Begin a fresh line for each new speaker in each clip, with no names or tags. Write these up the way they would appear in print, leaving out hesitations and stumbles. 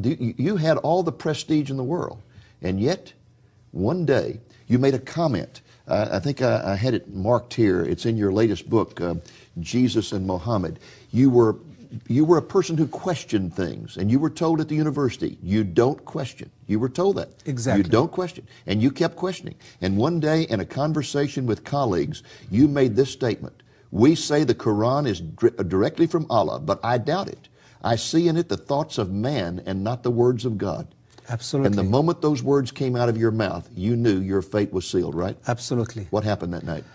You had all the prestige in the world, and yet one day you made a comment. I think I had it marked here. It's in your latest book, Jesus and Mohammed. You were a person who questioned things, and you were told at the university, you don't question. You were told that.
Exactly.
You don't question. And you kept questioning. And one day in a conversation with colleagues, you made this statement. We say the Quran is directly from Allah, but I doubt it. I see in it the thoughts of man and not the words of God.
Absolutely.
And the moment those words came out of your mouth, you knew your fate was sealed, right?
Absolutely.
What happened that night?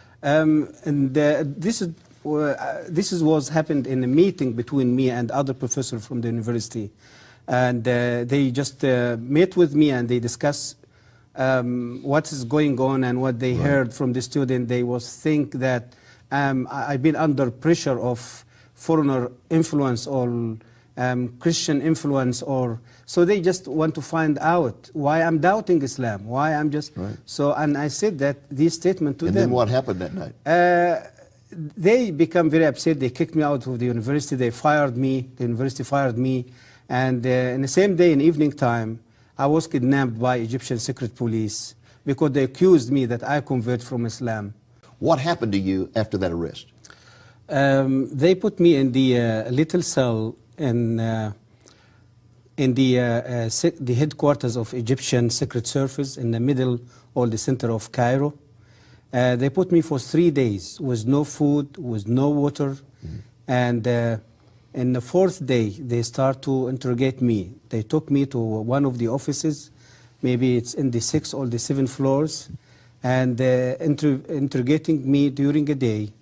This was happened in a meeting between me and other professors from the university, and they just met with me and they discuss what is going on and what they heard from the student. They was think that I've been under pressure of foreigner influence or Christian influence, or so they just want to find out why I'm doubting Islam, why I'm just so. And I said that this statement to them.
And then what happened that night?
They become very upset. They kicked me out of the university. They fired me. The university fired me. And in the same day, in evening time, I was kidnapped by Egyptian secret police because they accused me that I convert from Islam.
What happened to you after that arrest?
They put me in the little cell in the headquarters of Egyptian Secret Service in the middle or the center of Cairo. They put me for 3 days with no food, with no water, and in the 4th day they start to interrogate me. They took me to one of the offices, maybe it's in the 6th or the 7th floors, and interrogating me during a day.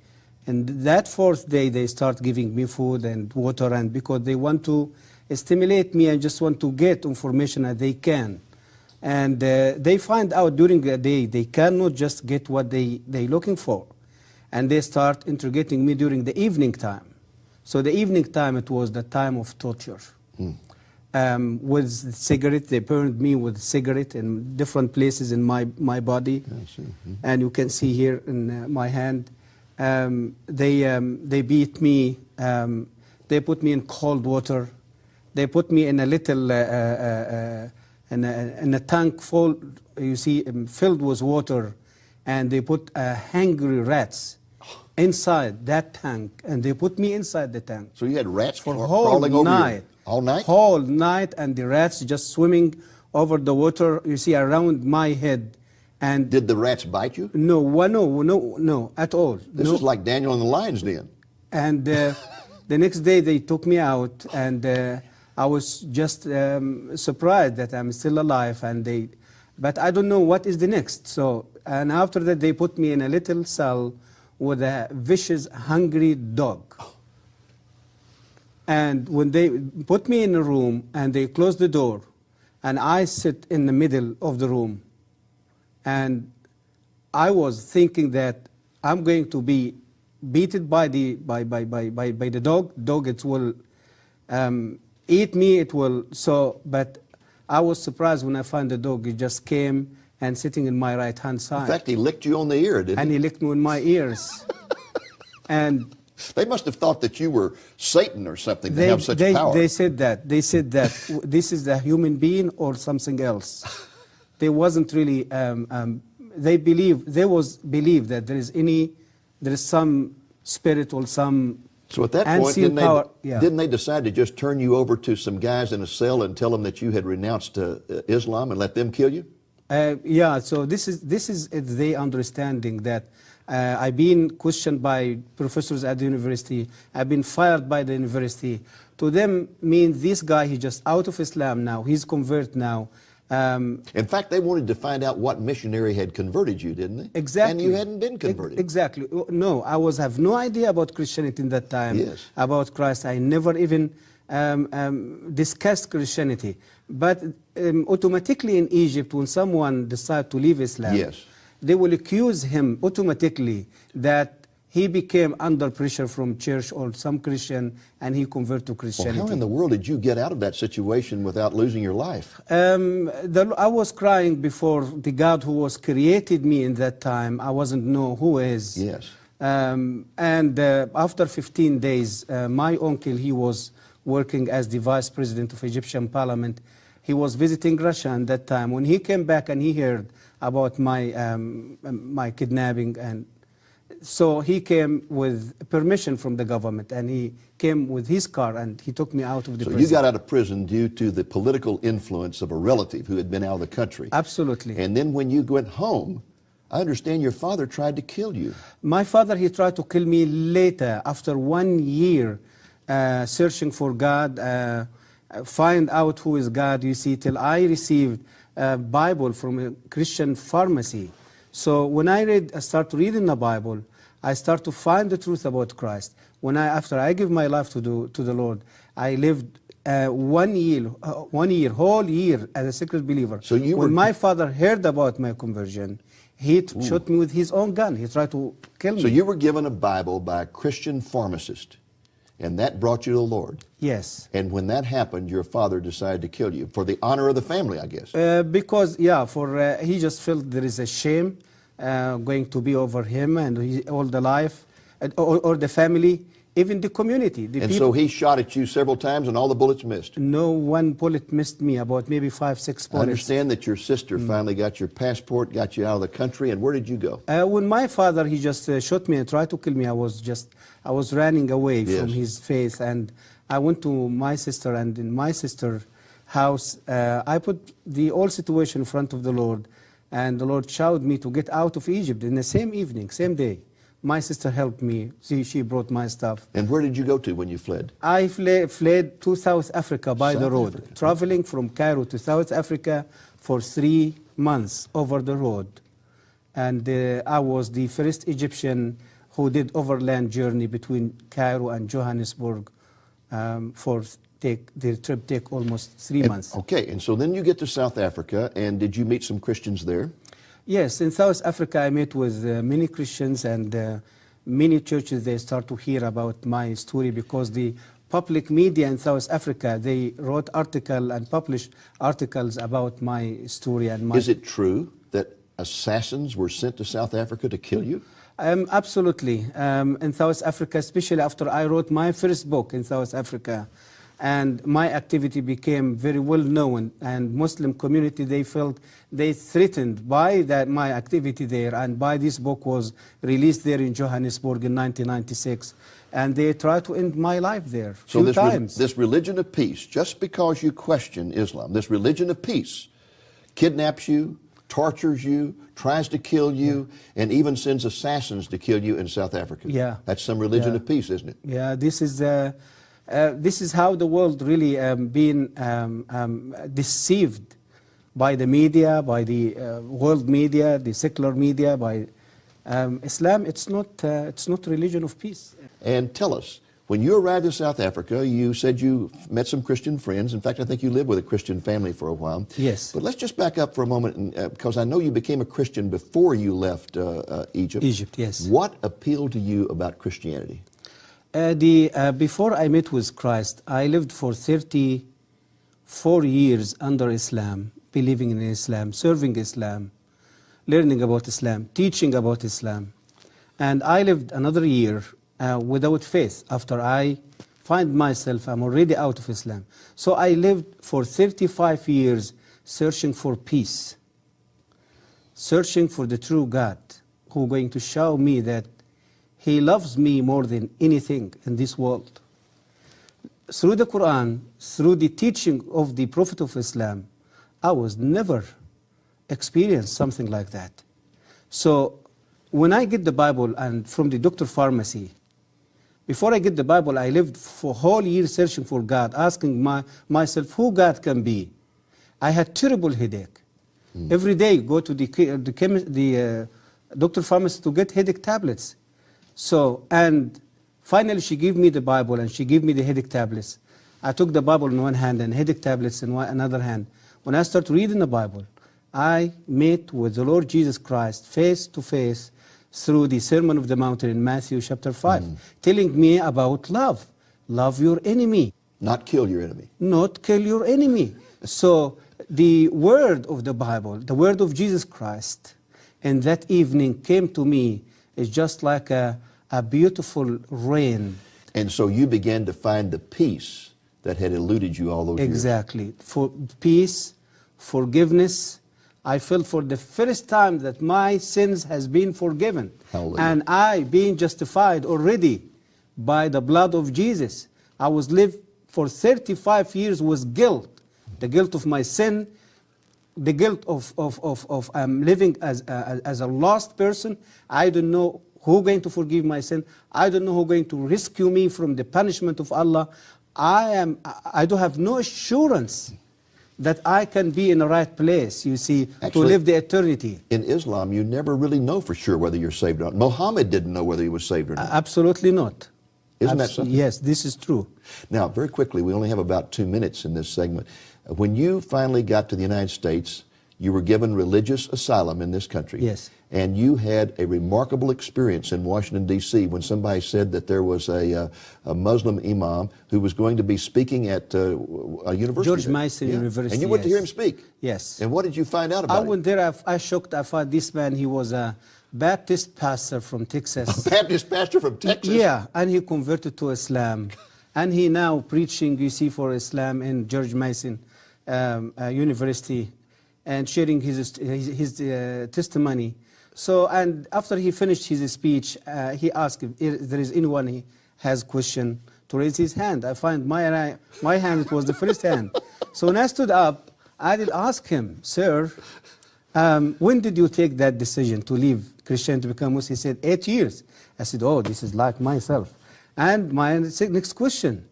And that 4th day they start giving me food and water, and because they want to stimulate me and just want to get information that they can. And they find out during the day they cannot just get what they're looking for. And they start interrogating me during the evening time. So the evening time, it was the time of torture. With cigarette, they burned me with cigarette in different places in my body. And you can see here in my hand. They beat me. They put me in cold water. They put me in a little in a tank full, you see, filled with water, and they put hungry rats inside that tank, and they put me inside the tank.
So you had rats
for
crawling over you all night?
Whole night, and the rats just swimming over the water, you see, around my head. And
did the rats bite you?
No, no, at all.
This is like Daniel in the lion's den.
And the next day they took me out, and I was just surprised that I'm still alive, but I don't know what is the next. So, and after that they put me in a little cell with a vicious, hungry dog. And when they put me in a room and they closed the door, and I sit in the middle of the room, and I was thinking that I'm going to be beaten by the dog. Dog, it will eat me, it will, so, but I was surprised when I found the dog. He just came and sitting in my right hand side.
In fact, he licked you on the ear, didn't he?
And he licked me in my ears. And
they must have thought that you were Satan or something to have such power.
They said that. They said that this is the human being or something else. They wasn't really, they believe that there is some spirit or some.
So at that point, didn't they decide to just turn you over to some guys in a cell and tell them that you had renounced Islam and let them kill you?
Yeah, so this is the understanding that I've been questioned by professors at the university. I've been fired by the university. To them, means this guy, he's just out of Islam now. He's convert now.
In fact, they wanted to find out what missionary had converted you, didn't they?
Exactly.
And you hadn't been converted.
Exactly. No, I have no idea about Christianity in that time.
Yes.
About Christ. I never even discussed Christianity. But automatically in Egypt, when someone decides to leave Islam,
yes,
they will accuse him automatically that he became under pressure from church or some Christian, and he converted to Christianity.
Well, how in the world did you get out of that situation without losing your life?
I was crying before the God who was created me in that time. I wasn't know who is.
Yes.
And after 15 days, my uncle, he was working as the vice president of Egyptian parliament. He was visiting Russia at that time. When he came back and he heard about my kidnapping, and so he came with permission from the government, and he came with his car and he took me out of the prison.
So you got out of prison due to the political influence of a relative who had been out of the country.
Absolutely.
And then when you went home, I understand your father tried to kill you.
My father, he tried to kill me later, after 1 year searching for God, find out who is God, you see, till I received a Bible from a Christian pharmacy. So when I start reading the Bible, I start to find the truth about Christ. After I give my life to the Lord, I lived 1 year, whole year as a secret believer.
So
when my father heard about my conversion, he shot me with his own gun. He tried to kill me.
So you were given a Bible by a Christian pharmacist, and that brought you to the Lord.
Yes.
And when that happened, your father decided to kill you for the honor of the family, I guess.
Because, he just felt there is a shame going to be over him and all the life, or the family, even the community.
And so he shot at you several times and all the bullets missed?
No one bullet missed me, about maybe 5, 6 bullets.
I understand that your sister finally got your passport, got you out of the country, and where did you go?
When my father, he just shot me and tried to kill me, I was running away from his faith, and I went to my sister, and in my sister's house, I put the whole situation in front of the Lord, and the Lord showed me to get out of Egypt in the same evening, same day. My sister helped me. She brought my stuff.
And where did you go to when you fled?
I fled to South Africa by the road, traveling from Cairo to South Africa for 3 months over the road. And I was the first Egyptian who did overland journey between Cairo and Johannesburg the trip take almost 3 months.
Okay, and so then you get to South Africa, and did you meet some Christians there?
Yes, in South Africa I met with many Christians, and many churches, they start to hear about my story, because the public media in South Africa, they wrote articles and published articles about my story. And
Is it true that assassins were sent to South Africa to kill you?
Absolutely. In South Africa, especially after I wrote my first book in South Africa, and my activity became very well known, and Muslim community, they felt they threatened by my activity there, and by this book was released there in Johannesburg in 1996, and they tried to end my life there few times.
This religion of peace, just because you question Islam, this religion of peace kidnaps you, tortures you, tries to kill you, and even sends assassins to kill you in South Africa.
Yeah.
That's some religion of peace, isn't it?
Yeah, this is how the world really been deceived by the media, by the world media, the secular media, by Islam. It's not religion of peace.
And tell us, when you arrived in South Africa, you said you met some Christian friends. In fact, I think you lived with a Christian family for a while.
Yes.
But let's just back up for a moment, because I know you became a Christian before you left Egypt.
Egypt, yes.
What appealed to you about Christianity?
Before I met with Christ, I lived for 34 years under Islam, believing in Islam, serving Islam, learning about Islam, teaching about Islam. And I lived another year without faith. After I find myself, I'm already out of Islam. So I lived for 35 years searching for peace, searching for the true God, who is going to show me that He loves me more than anything in this world. Through the Quran, through the teaching of the Prophet of Islam, I was never experienced something like that. So when I get the Bible and from the doctor pharmacy, before I get the Bible, I lived for a whole year searching for God, asking myself who God can be. I had terrible headache. Every day go to the doctor pharmacy to get headache tablets. So, and finally she gave me the Bible and she gave me the headache tablets. I took the Bible in one hand and headache tablets in another hand. When I started reading the Bible, I met with the Lord Jesus Christ face to face through the Sermon of the Mount in Matthew chapter 5, telling me about love. Love your enemy.
Not kill your enemy.
Not kill your enemy. So the word of the Bible, the word of Jesus Christ, and that evening came to me is just like a beautiful rain.
And so you began to find the peace that had eluded you all those years.
Exactly. For peace, forgiveness. I felt for the first time that my sins has been forgiven.
Hallelujah.
And I being justified already by the blood of Jesus. I was lived for 35 years with guilt. The guilt of my sin, the guilt of living as a lost person. I don't know who going to forgive my sin. I don't know who going to rescue me from the punishment of Allah. I do have no assurance that I can be in the right place, you see, to live the eternity.
In Islam, you never really know for sure whether you're saved or not. Muhammad didn't know whether he was saved or not.
Absolutely not.
Isn't that something?
Yes, this is true.
Now, very quickly, we only have about 2 minutes in this segment. When you finally got to the United States, you were given religious asylum in this country.
Yes.
And you had a remarkable experience in Washington, D.C. when somebody said that there was a Muslim imam who was going to be speaking at a university.
George Mason University.
And you went to hear him speak.
Yes.
And what did you find out about
I went there, I shocked, I found this man, he was a Baptist pastor from Texas.
A Baptist pastor from Texas?
Yeah, and he converted to Islam. And he now preaching, you see, for Islam in George Mason University and sharing his testimony. So, and after he finished his speech, he asked if there is anyone he has question to raise his hand. I find my hand was the first hand. So when I stood up, I did ask him, sir, when did you take that decision to leave Christianity to become Muslim? He said, 8 years. I said, oh, this is like myself. And my next question,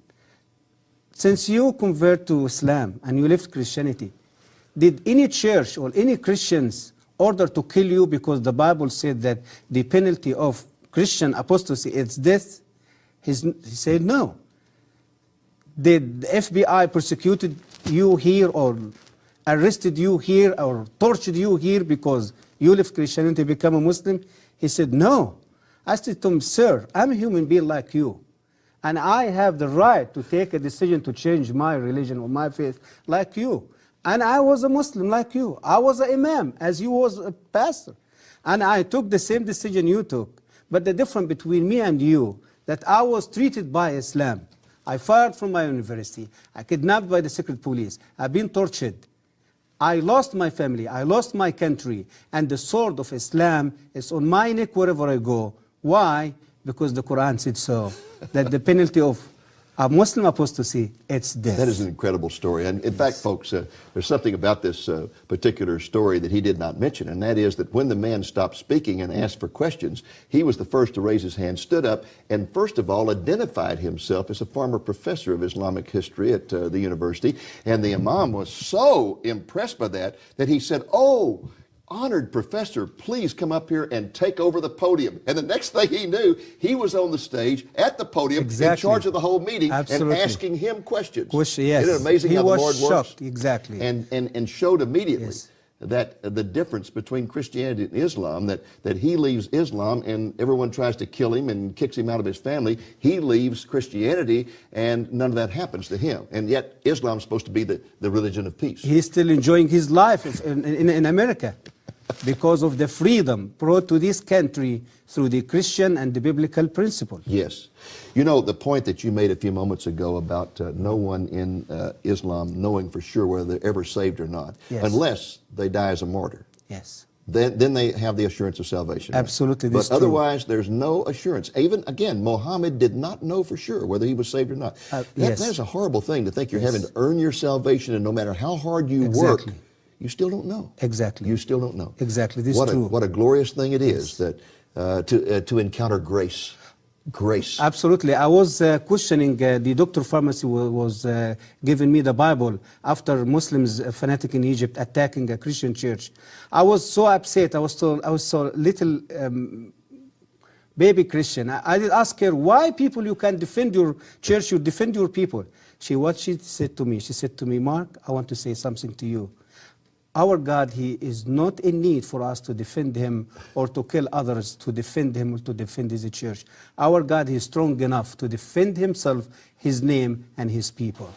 since you convert to Islam and you left Christianity, did any church or any Christians order to kill you because the Bible said that the penalty of Christian apostasy is death? He said no. Did the FBI persecuted you here or arrested you here or tortured you here because you left Christianity to become a Muslim? He said no. I said to him, sir, I'm a human being like you. And I have the right to take a decision to change my religion or my faith like you. And I was a Muslim like you. I was an imam as you was a pastor. And I took the same decision you took. But the difference between me and you, that I was treated by Islam. I fired from my university. I kidnapped by the secret police. I've been tortured. I lost my family. I lost my country. And the sword of Islam is on my neck wherever I go. Why? Because the Quran said so. That the penalty of a Muslim apostasy, it's death.
That is an incredible story. And in fact, folks, there's something about this particular story that he did not mention, and that is that when the man stopped speaking and asked for questions, he was the first to raise his hand, stood up, and first of all identified himself as a former professor of Islamic history at the university. And the imam was so impressed by that that he said, oh, honored professor, please come up here and take over the podium. And the next thing he knew, he was on the stage at the podium in charge of the whole meeting. Absolutely. And asking him questions.
Yes.
Isn't it amazing how the Lord works?
Shocked. Exactly.
And showed immediately
yes.
that the difference between Christianity and Islam, that he leaves Islam and everyone tries to kill him and kicks him out of his family. He leaves Christianity and none of that happens to him. And yet Islam's supposed to be the religion of peace.
He's still enjoying his life in America because of the freedom brought to this country through the Christian and the biblical principle.
Yes. You know, the point that you made a few moments ago about no one in Islam knowing for sure whether they're ever saved or not,
yes.
unless they die as a martyr.
Yes.
Then they have the assurance of salvation.
Absolutely.
Right? But otherwise, there's no assurance. Even, again, Muhammad did not know for sure whether he was saved or not.
Yes.
That is a horrible thing to think you're having to earn your salvation, and no matter how hard you work, you still don't know.
Exactly.
You still don't know.
Exactly. This is true.
What a glorious thing it is that to encounter grace. Grace.
Absolutely. I was questioning, the doctor of pharmacy was giving me the Bible after Muslims, fanatic in Egypt, attacking a Christian church. I was so upset. I was so little baby Christian. I did ask her, why people you can defend your church, you defend your people. What she said to me, she said to me, Mark, I want to say something to you. Our God, He is not in need for us to defend Him or to kill others to defend Him or to defend His church. Our God, He is strong enough to defend Himself, His name, and His people.